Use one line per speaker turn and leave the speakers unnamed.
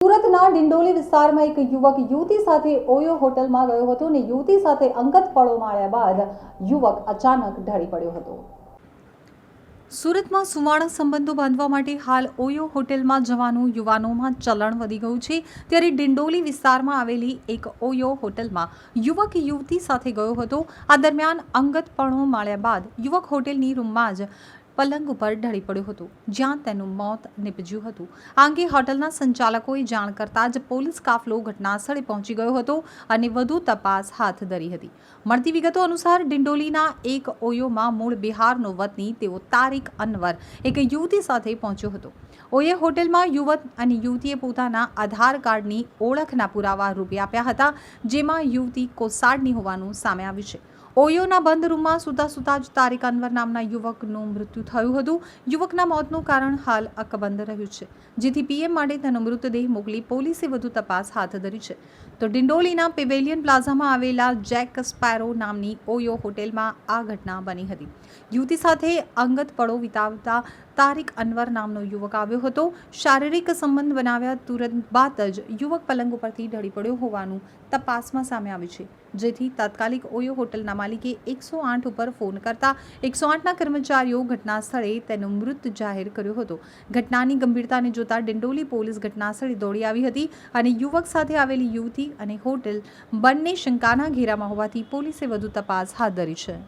સુરતના ડિંડોલી વિસ્તારમાં એક યુવક યુવતી સાથે ઓયો હોટલમાં ગયો હતો અને યુવતી સાથે અંગત પળો માણ્યા બાદ યુવક અચાનક ઢળી પડ્યો હતો। સુરતમાં સુવાળા સંબંધો બાંધવા માટે હાલ ઓયો હોટેલમાં જવાનું યુવાનોમાં ચલણ વધી ગયું છે। ત્યારે ડિંડોલી વિસ્તારમાં આવેલી એક ઓયો હોટલમાં યુવક યુવતી સાથે ગયો હતો। આ દરમિયાન અંગત પળો માણ્યા બાદ યુવક હોટેલની રૂમમાં જ પલંગ ઉપર ઢળી પડ્યો હતો, જ્યાં તેનું મોત નીપજ્યું હતું। આ અંગે હોટલના સંચાલકોએ જાણ કરતાં જ પોલીસ કાફલો ઘટનાસ્થળે પહોંચી ગયો હતો અને વધુ તપાસ હાથ ધરી હતી। મળતી વિગતો અનુસાર ડિંડોલીના એક ઓયોમાં મૂળ બિહારનો વતની તેઓ તારિક અનવર એક યુવતી સાથે પહોંચ્યો હતો। ઓયો હોટેલમાં યુવક અને યુવતીએ પોતાના આધાર કાર્ડની ઓળખના પુરાવા રૂપે આપ્યા હતા, જેમાં યુવતી કોસાડની હોવાનું સામે આવ્યું છે। ઓયોના બંધ રૂમમાં સૂતા જ તારિક અનવર નામના યુવકનું મૃત્યુ થયું હતું। યુવકના મોતનું કારણ હાલ અકબંધ રહ્યું છે, જેથી પીએમ માટે તેનો મૃતદેહ મોકલી પોલીસે વધુ તપાસ હાથ ધરી છે। તો ડિંડોલીના પેવેલિયન પ્લાઝામાં આવેલા જેક સ્પેરો નામની ઓયો હોટેલમાં આ ઘટના બની હતી। યુવતી સાથે અંગત પળો વિતાવતા તારિક અનવર નામનો યુવક આવ્યો હતો। શારીરિક સંબંધ બનાવ્યા તુરંત બાદ જ યુવક પલંગ ઉપરથી ઢળી પડ્યો હોવાનું તપાસમાં સામે આવ્યું છે, જેથી તાત્કાલિક ઓયો હોટલના માલિકે 108 ઉપર ફોન કરતા 108ના કર્મચારીઓ ઘટના સ્થળે તેનો મૃત જાહેર કર્યો હતો। ઘટનાની ગંભીરતાને જોતા ડિંડોલી પોલીસ ઘટના સ્થળે દોડી આવી હતી અને યુવક સાથે આવેલી યુવતી અને હોટેલ બંને શંકાના ઘેરામાં હોવાથી પોલીસે વધુ તપાસ હાથ ધરી છે।